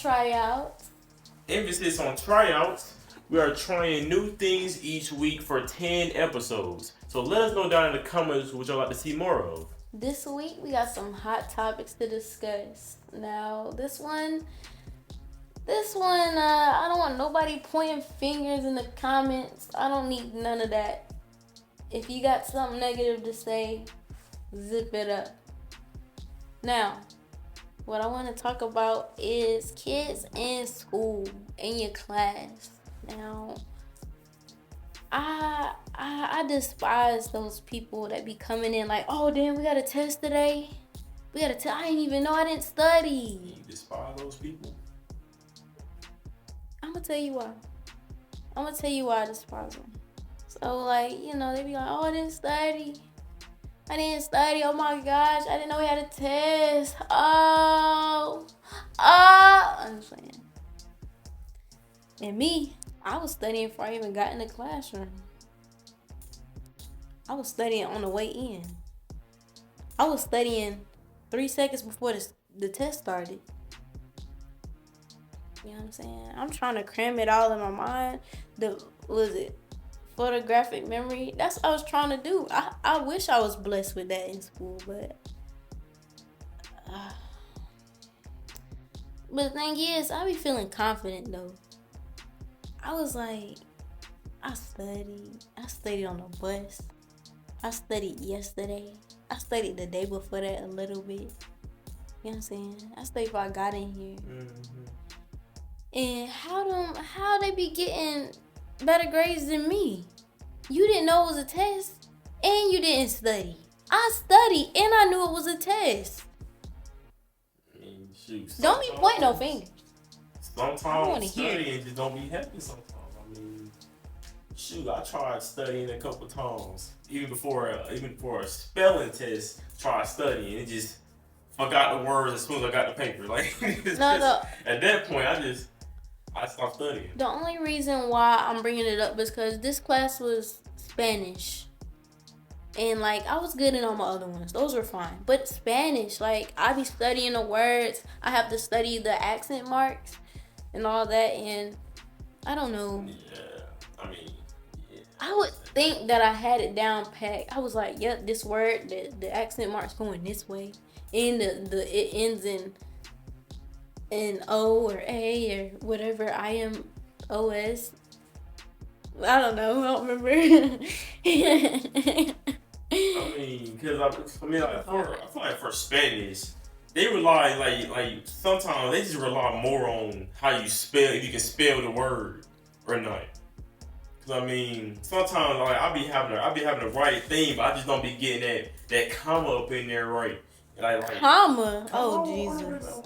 Tryouts. Emphasis on tryouts. We are trying new things each week for 10 episodes. So let us know down in the comments what y'all like to see more of. This week we got some hot topics to discuss. Now, this one, I don't want nobody pointing fingers in the comments. I don't need none of that. If you got something negative to say, zip it up. Now, what I want to talk about is kids in school, in your class. Now, I despise those people that be coming in like, oh damn, we got a test today. I didn't even know, I didn't study. You despise those people? I'm gonna tell you why. I despise them. So like, they be like, oh, I didn't study. Oh my gosh, I didn't know we had a test. I'm just saying. And me, I was studying before I even got in the classroom. I was studying on the way in. I was studying 3 seconds before the test started. You know what I'm saying? I'm trying to cram it all in my mind. Photographic memory? That's what I was trying to do. I wish I was blessed with that in school, but the thing is, I be feeling confident though. I was like, I studied on the bus. I studied yesterday. I studied the day before that a little bit. You know what I'm saying? I studied before I got in here. Mm-hmm. And how they be getting better grades than me? You didn't know it was a test, and you didn't study. I studied, and I knew it was a test. I mean, shoot, don't be pointing no fingers. Sometimes studying just don't be happy sometimes. I mean, shoot, I tried studying a couple times. Even before a spelling test, tried studying. It just forgot the words as soon as I got the paper. Like, at that point, I stopped studying. The only reason why I'm bringing it up is because this class was Spanish. And, like, I was good in all my other ones. Those were fine. But Spanish, like, I be studying the words. I have to study the accent marks and all that. And I don't know. Yeah, I mean, yeah. I would think that I had it down packed. I was like, yep, this word, the accent mark's going this way. And it ends in O or A or whatever. I am OS. I don't know. I don't remember. I mean, because I feel like for Spanish, they rely like sometimes they just rely more on how you spell, if you can spell the word or not. Because I mean, sometimes like I be having the right thing, but I just don't be getting that comma up in there right. Comma? Oh Jesus.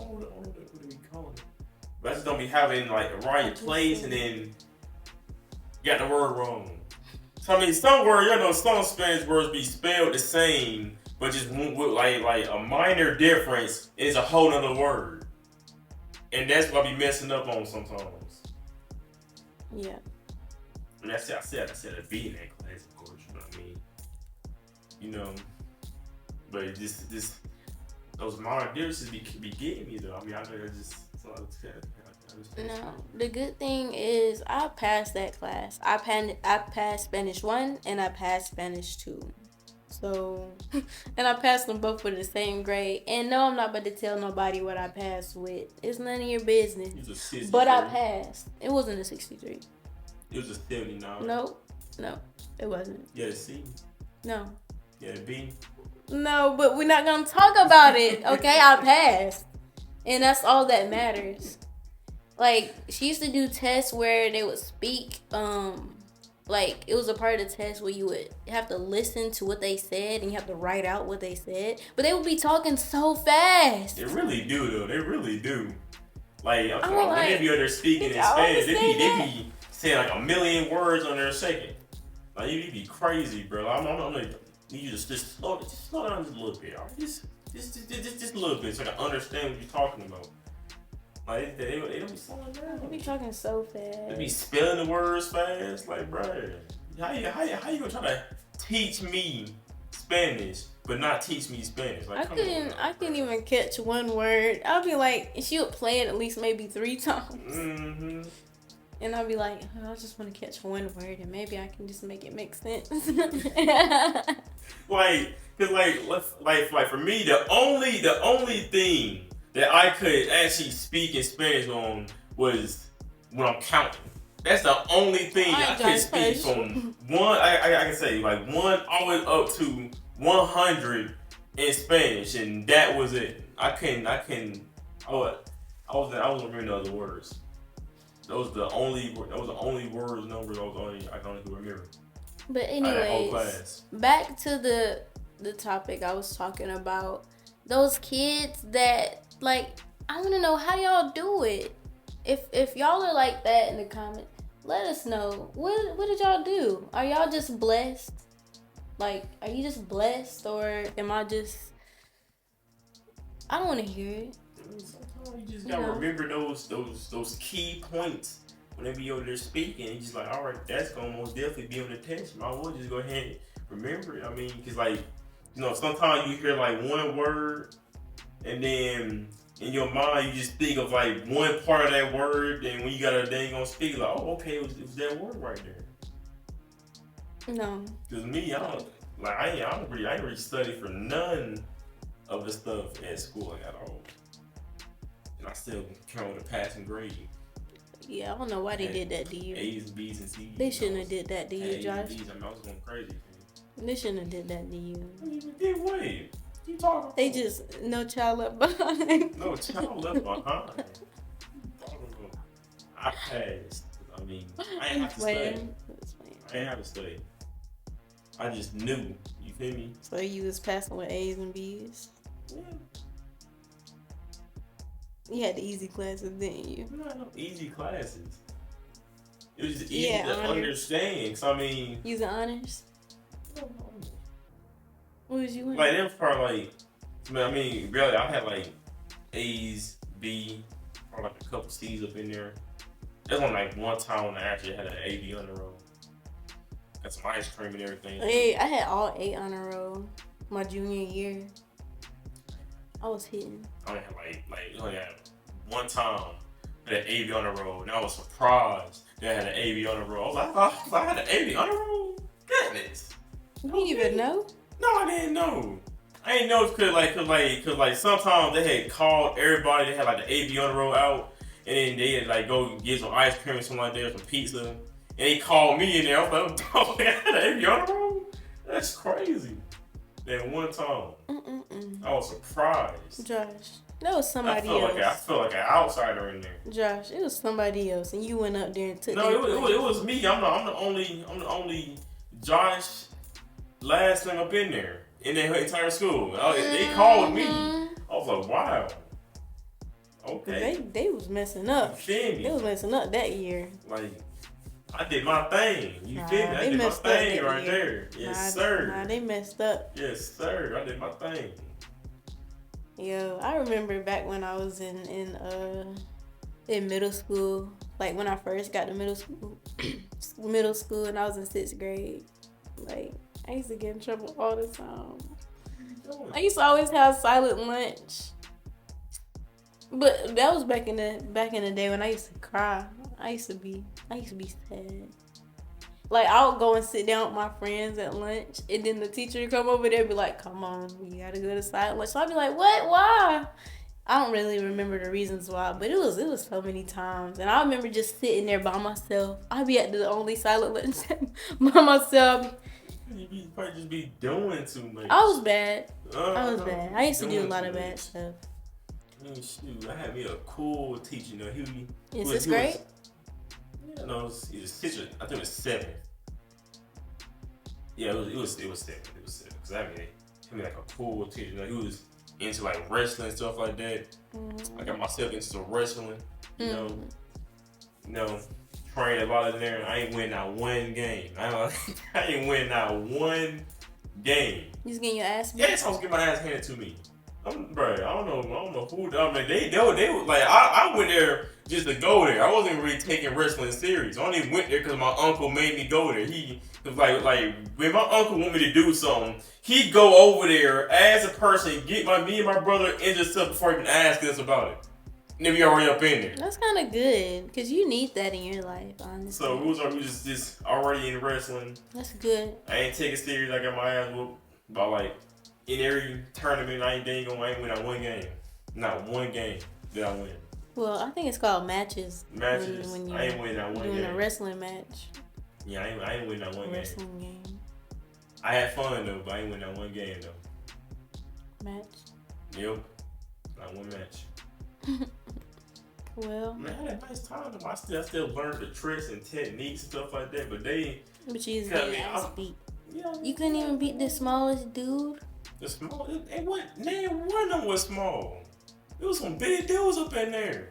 But I just don't be having like the right place and then got the word wrong. So I mean, some words, some Spanish words be spelled the same, but just with like a minor difference is a whole nother word, and that's what I be messing up on sometimes. Yeah. I mean, I said a B in that class, of course. You know what I mean? But this those minor differences be getting me though. I mean, I know No, the good thing is I passed that class. I passed Spanish 1 and I passed Spanish 2. So, and I passed them both with the same grade. And no, I'm not about to tell nobody what I passed with. It's none of your business. It was a 63. But I passed. It wasn't a 63. It was a 79. No, it wasn't. You had a C? No. You had a B? No, but we're not going to talk about it, okay? I passed. And that's all that matters. Like, she used to do tests where they would speak, like, it was a part of the test where you would have to listen to what they said and you have to write out what they said. But they would be talking so fast. They really do, though. They really do. Like, when they be out there speaking in Spanish, they be saying like a million words under a second. Like, you be crazy, bro. I'm gonna need you to just slow down just a little bit, all right? Just a little bit so I can understand what you're talking about. Like, they don't be slowing down. They be talking so fast. They be spelling the words fast. Like, bro, how you gonna try to teach me Spanish, but not teach me Spanish. Like, I couldn't even catch one word. I'll be like, she would play it at least maybe 3 times. Mm-hmm. And I'll be like, oh, I just want to catch one word and maybe I can just make it make sense. Like, cause like for me, the only thing that I could actually speak in Spanish on was when I'm counting. That's the only thing I could speak from one. I can say like 1 all the way up to 100 in Spanish, and that was it. I wasn't remembering the other words. Those were the only words, numbers I can only remember. But anyways, back to the topic I was talking about. Those kids that, like, I want to know how y'all do it. If y'all are like that in the comments, let us know. What did y'all do? Are y'all just blessed? Like, are you just blessed, or am I just... I don't want to hear it. Sometimes you just gotta remember those key points when they be over there speaking. And you just like, all right, that's gonna most definitely be on the test. I will just go ahead and remember it. I mean, because like, you know, sometimes you hear like one word, and then in your mind you just think of like one part of that word, and when you got a dang on speak, like, oh, okay, it was that word right there. No. Because me, I ain't really study for none of the stuff at school at all. And I still count with a passing grade. Yeah, I don't know why they did that to you. A's, B's, and C's. They shouldn't have did that to you, Josh. A's, B's, I was going crazy. They shouldn't have did that to you. Did what? You talking? They just no child left behind. No child left behind. I passed. I mean, I ain't have to study. I ain't have to study. I just knew. You feel me? So you was passing with A's and B's? Yeah. You had the easy classes, didn't you? No easy classes. It was just easy to understand. Cause I mean, using honors. What was you in? Like that was probably like, I mean, really, I had like A's, B, or like a couple C's up in there. There's only like one time when I actually had an A/B on the roll. Got some ice cream and everything. Hey, I had all 8 on a roll my junior year. I was hitting. I only had one time I had an A/B on the roll, and I was surprised that I had an A/B on the roll. I was like, oh, I had an A/B on the roll? Goodness. You didn't even know? No, I didn't know. I didn't know cause sometimes they had called everybody that had like the A/B on the roll out, and then they had like go get some ice cream or something like that, or some pizza, and they called me in there. I was like, oh, I had an A/B on the roll? That's crazy. That one time, I was surprised. Josh, that was somebody else. I felt like an outsider in there. Josh, it was somebody else, and you went up there and took. No, it was me. I'm the only Josh last thing up in there in their entire school. They called me. I was like, wow. Okay. They was messing up. They was messing up that year. Like, I did my thing. You feel me? I did my thing right there. Yes, sir. Nah, they messed up. Yes, sir. I did my thing. Yo, I remember back when I was in middle school, like when I first got to middle school, and I was in 6th grade. Like, I used to get in trouble all the time. I used to always have silent lunch. But that was back in the day when I used to cry. I used to be sad. Like, I would go and sit down with my friends at lunch, and then the teacher would come over there and be like, come on, we gotta go to silent lunch. So I'd be like, what? Why? I don't really remember the reasons why, but it was so many times. And I remember just sitting there by myself. I'd be at the only silent lunch by myself. You probably just be doing too much. I was bad. I used to do a lot of bad stuff. Shoot, I had me a cool teacher. You know, in 6th grade? Yeah, no, he was teacher. I think it was 7th. Yeah, it was 7th. It was 7th. Cause I mean, he was like a cool teacher. You know, he was into like wrestling and stuff like that. Mm-hmm. I got myself into some wrestling. You know, trained a lot in there. I ain't win not one game. I ain't win not one game. You was getting your ass beat? Yes, I was getting my ass handed to me. Bro, I don't know who. I mean, they were like, I went there just to go there. I wasn't really taking wrestling serious. I only went there because my uncle made me go there. He was like when my uncle want me to do something, he'd go over there as a person, get me and my brother into stuff before even asking us about it. And then we already up in there. That's kind of good because you need that in your life, honestly. So we was just already in wrestling. That's good. I ain't taking serious. I got my ass whooped. But like in every tournament, I ain't win not one game. Not one game did I win. Well, I think it's called matches. Matches. When I ain't win that one game. Doing a wrestling match. Yeah, I ain't win that one wrestling game. I had fun though, but I ain't win that one game though. Match. Yep. Not one match. Well. Man, I had a nice time though. I still learned the tricks and techniques and stuff like that, but you was getting ass beat. Yeah. You couldn't even beat the smallest dude. The small? One of them was small. There was some big dudes up in there.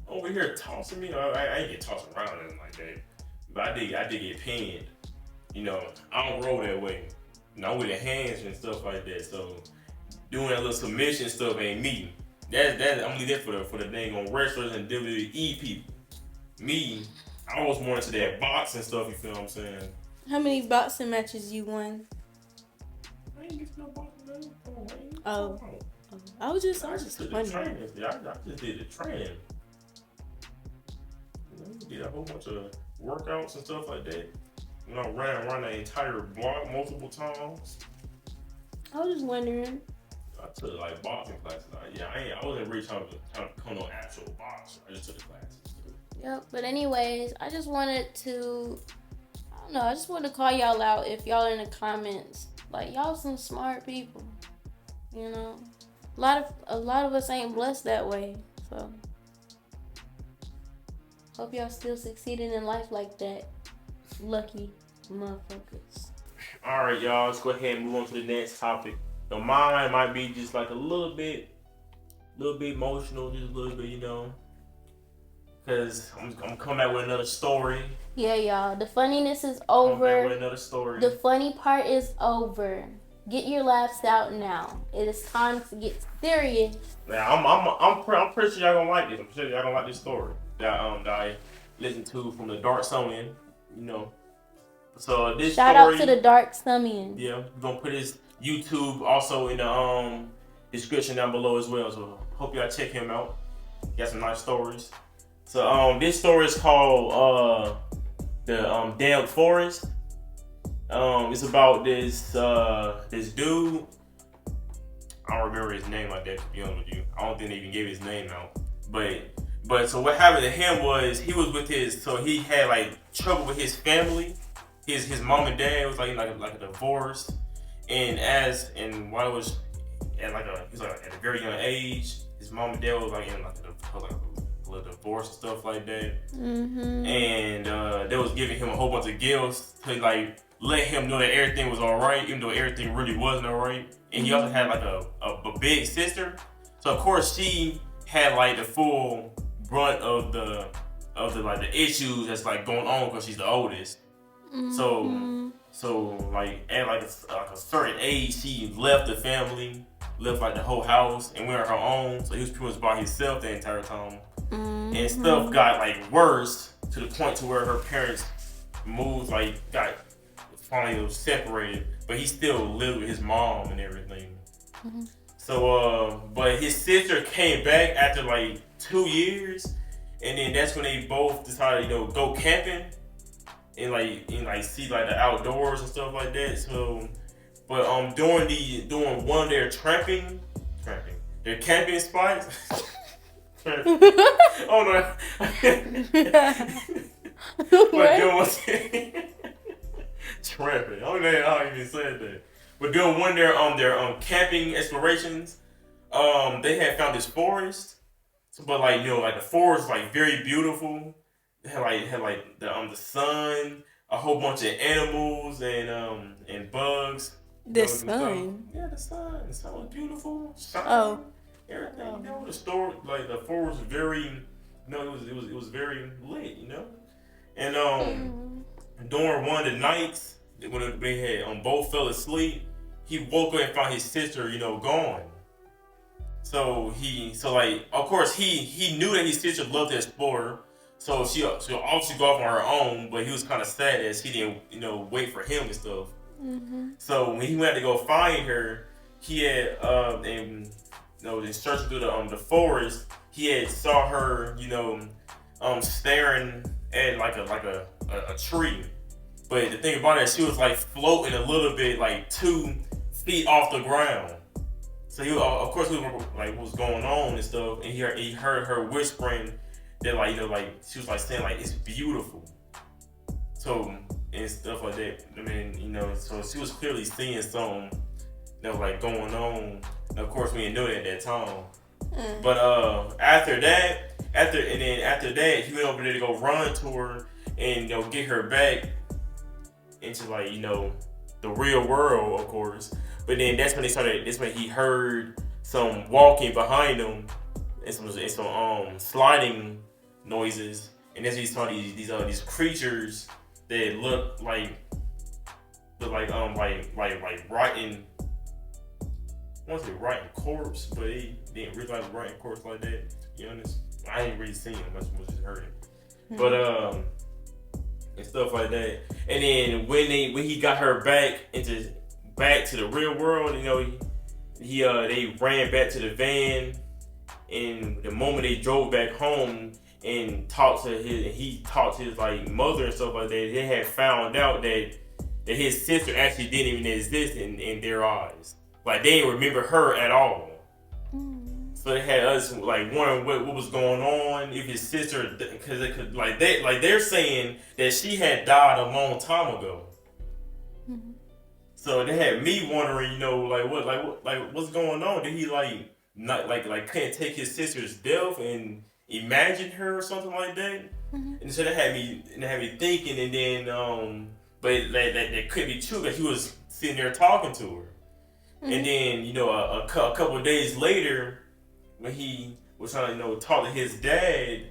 Over here tossing me. I ain't get tossed around or anything like that. But I did get pinned. You know, I don't roll that way. Not with the hands and stuff like that. So doing that little submission stuff ain't me. That's I'm only there for the dang on wrestlers and WWE people. Me, I was more into that boxing stuff. You feel what I'm saying? How many boxing matches you won? I ain't get no boxing matches. Oh. I was just wondering. Yeah, I just did the training. Did a whole bunch of workouts and stuff like that. You know, ran around the entire block multiple times. I was just wondering. I took like boxing classes. I wasn't really trying to become no actual boxer. I just took the classes. Yep. But anyways, I just wanted to. I don't know. I just wanted to call y'all out if y'all in the comments. Like y'all some smart people. You know. A lot of us ain't blessed that way, so hope y'all still succeeding in life like that. Lucky motherfuckers. All right, y'all. Let's go ahead and move on to the next topic. Now, mine might be just like a little bit emotional, just a little bit, you know, because I'm coming out with another story. Yeah, y'all. The funniness is over. I'm coming with another story. The funny part is over. Get your laughs out now. It is time to get serious. Now, I'm pretty sure y'all gonna like this. I'm sure y'all gonna like this story that I listened to from the Dark Summian, you know. So this shout story, out to the Dark Summian. Yeah, we're gonna put his YouTube also in the description down below as well. So hope y'all check him out. He got some nice stories. So this story is called the Damned Forest. It's about this dude. I don't remember his name like that, to be honest with you. I don't think they even gave his name out. But so what happened to him was he was with he had like trouble with his family. His mom and dad was like a divorce, and while it was at at a very young age, his mom and dad was like in like a divorce and stuff like that. Mm-hmm. And they was giving him a whole bunch of gifts to like let him know that everything was alright, even though everything really wasn't alright. And he also had like a big sister, so of course she had like the full brunt of the like the issues that's like going on because she's the oldest. Mm-hmm. So like at like a certain age, she left the family, left like the whole house, and went on her own. So he was pretty much by himself the entire time. Mm-hmm. And stuff got like worse to the point to where her parents moved, like got finally separated, but he still lived with his mom and everything. Mm-hmm. So but his sister came back after like 2 years, and then that's when they both decided to go camping and see like the outdoors and stuff like that. So but during one of their their camping spots. Oh no. Trapping. I don't know how I even said that. But during one of their camping explorations, they had found this forest. But like the forest was like very beautiful. It had like the sun, a whole bunch of animals and bugs. The sun. Yeah, the sun. The sun was beautiful. Sun, oh. Everything. The store, like the forest was very. It was very lit. And during one of the nights when they had both fell asleep, he woke up and found his sister, gone. Of course he knew that his sister loved to explore. So she'll obviously go off on her own, but he was kind of sad as he didn't, wait for him and stuff. Mm-hmm. So when he went to go find her, he had in searching through the forest, he had saw her, staring at like a tree. But the thing about it, she was like floating a little bit, like 2 feet off the ground. So he, of course, he was like, what was going on and stuff, and he heard her whispering that, like, she was like saying like it's beautiful. So and stuff like that. I mean, so she was clearly seeing something that was like going on. And of course, we didn't know it at that time. Mm. But after that, he went over there to go run to her and get her back into like the real world, of course. But then that's when he heard some walking behind him and some sliding noises, and then he saw these creatures that looked like rotten. I want to say rotten corpse, but he didn't realize rotten corpse like that. To be honest, I ain't really seen it much, just heard it. Mm-hmm. But and stuff like that. And then when he got her back to the real world, they ran back to the van, and the moment they drove back home and he talked to his like mother and stuff like that, they had found out that his sister actually didn't even exist in their eyes. Like they didn't remember her at all. So they had us like wondering what was going on, if his sister, because they're saying that she had died a long time ago. Mm-hmm. So they had me wondering, what's going on? Did he not couldn't take his sister's death and imagine her or something like that? Mm-hmm. And so that had me thinking, and then but that could be true because he was sitting there talking to her. Mm-hmm. And then a couple of days later, when he was trying to talk to his dad,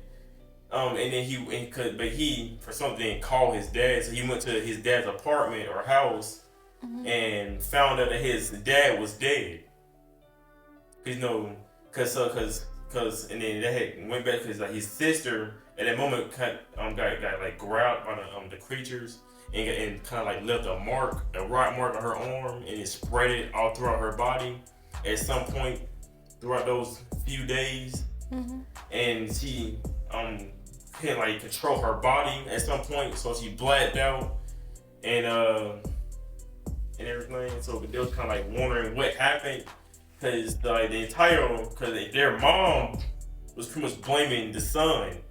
and then he for something didn't call his dad, so he went to his dad's apartment or house. Mm-hmm. And found out that his dad was dead. And then they went back because his sister at that moment got like grabbed by the creatures and kind of like left a right mark on her arm, and it spread it all throughout her body at some point throughout those few days. Mm-hmm. And she couldn't like control her body at some point, so she blacked out and everything. So they was kind of like wondering what happened, because their mom was pretty much blaming the son,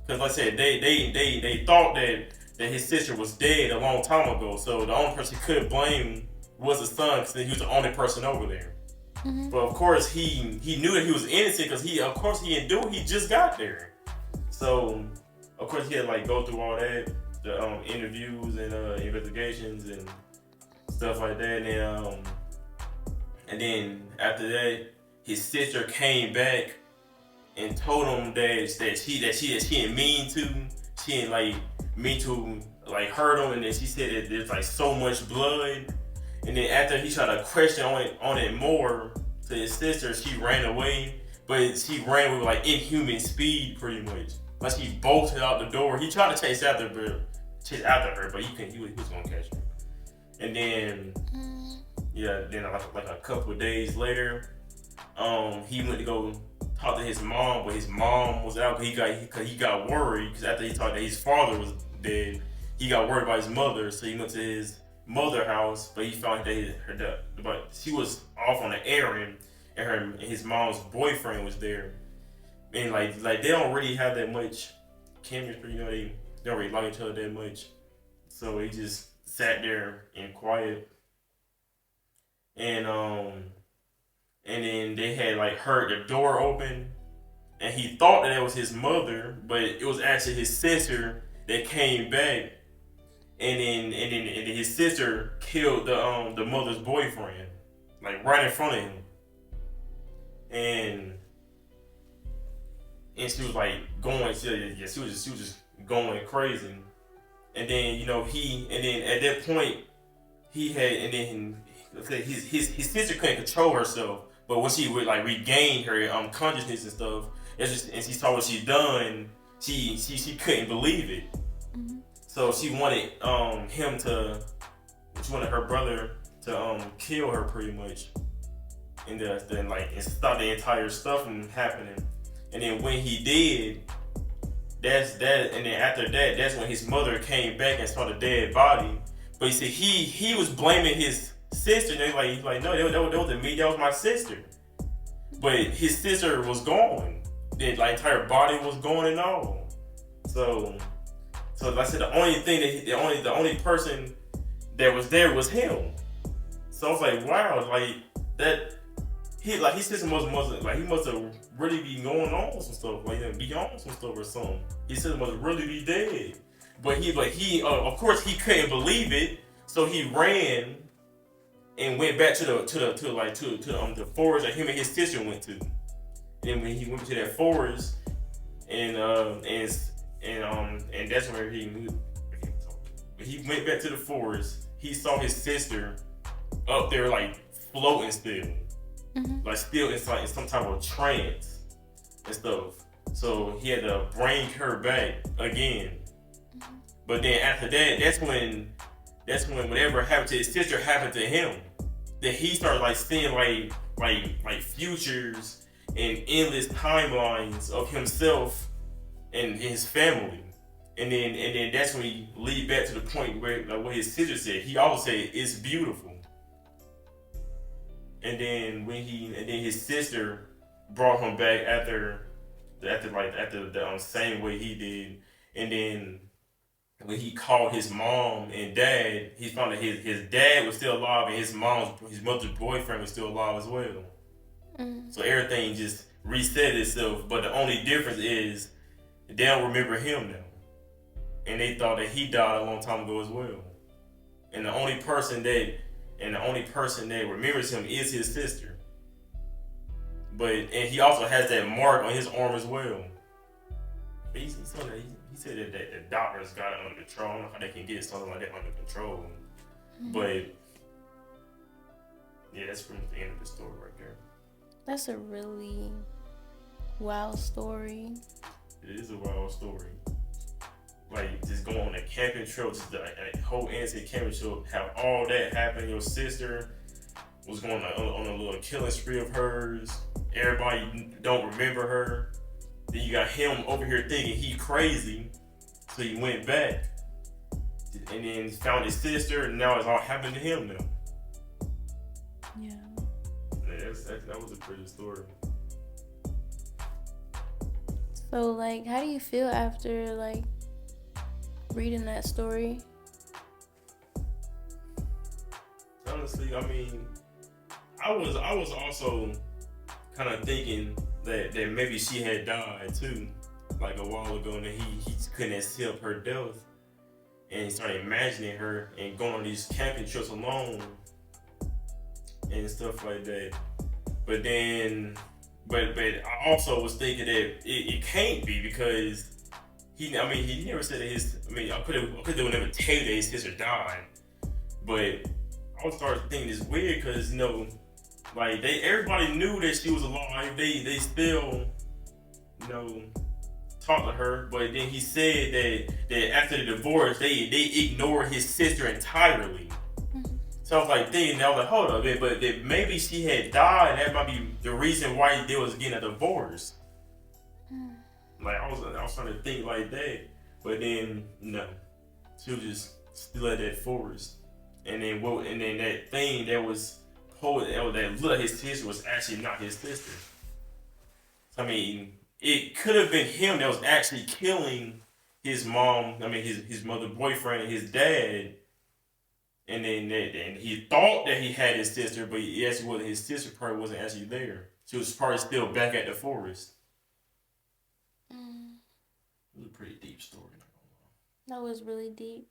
because like I said, they thought that his sister was dead a long time ago. So the only person he could blame was the son, because he was the only person over there. Mm-hmm. But of course he knew that he was innocent, because he didn't do it. He just got there. So of course he had to like go through all that, the interviews and investigations and stuff like that. And then after that, his sister came back and told him that she didn't mean to. She didn't mean to hurt him, and then she said that there's like so much blood. And then after he tried to question on it more to his sister, she ran away. But she ran with like inhuman speed, pretty much. Like she bolted out the door. He tried to chase after her, but he couldn't. He was gonna catch her. And then, like a couple of days later, he went to go talk to his mom, but his mom was out because he got worried, because after he talked that his father was dead, he got worried about his mother, so he went to his mother's house, but he found that but she was off on an errand, and his mom's boyfriend was there, and like they don't really have that much chemistry, they don't really like each other that much, so he just sat there in quiet, and then they had heard the door open, and he thought that it was his mother, but it was actually his sister that came back, and then his sister killed the mother's boyfriend, right in front of him, and she was she was just going crazy. And then at that point his sister couldn't control herself, But when she would like regain her consciousness and stuff, and she saw what she done, she couldn't believe it. Mm-hmm. So she wanted she wanted her brother to kill her pretty much, and then and stop the entire stuff from happening. And then when he did, that's that. And then after that, that's when his mother came back and saw the dead body. But you see, he was blaming his sister. And he's like, no, that wasn't me. That was my sister. But his sister was gone. The entire body was gone and all. So like I said, the only person that was there was him. So I was like, wow, like that. His sister must have really be going on some stuff, be on some stuff or something. His sister must really be dead. But he of course he couldn't believe it, so he ran and went back to the forest that him and his sister went to. And when he went to that forest, and that's where he went back to the forest. He saw his sister up there floating still. Mm-hmm. Still in some type of trance and stuff. So he had to bring her back again. Mm-hmm. But then after that, that's when whatever happened to his sister happened to him. That he started seeing futures and endless timelines of himself and his family. And then that's when he lead back to the point where what his sister said. He always said it's beautiful. And then his sister brought him back after the same way he did. And then when he called his mom and dad, he found that his dad was still alive and his mother's boyfriend was still alive as well. Mm. So everything just reset itself. But the only difference is they don't remember him now, and they thought that he died a long time ago as well. And the only person that remembers him is his sister. And he also has that mark on his arm as well. But he said that the doctors got it under control. I don't know how they can get something like that under control. Mm-hmm. But yeah, that's pretty much the end of the story right there. That's a really wild story. It is a wild story. Just going on a camping trip, just the whole innocent camping trip, have all that happen. Your sister was going on a little killing spree of hers. Everybody don't remember her. Then you got him over here thinking he crazy, so he went back and then found his sister, and now it's all happened to him now. Yeah. That was a pretty story. So how do you feel after reading that story? Honestly, I mean, I was also kind of thinking that maybe she had died too, a while ago, and he couldn't accept her death, and he started imagining her and going on these camping trips alone and stuff like that. But I also was thinking that it can't be, because he never said that I could have never tell you that his sister died. But I started thinking it's weird because, everybody knew that she was alive. They still, talked to her. But then he said that after the divorce, they ignored his sister entirely. Mm-hmm. So I was thinking, hold up, but that maybe she had died, and that might be the reason why they was getting a divorce. Mm. I was trying to think like that, but then no, she was just still at that forest, and then that thing that was that looked his sister was actually not his sister. So, it could have been him that was actually killing his mom. His mother, boyfriend, and his dad. And then he thought that he had his sister, but he actually wasn't. His sister probably wasn't actually there. She was probably still back at the forest. It was a pretty deep story. That was really deep.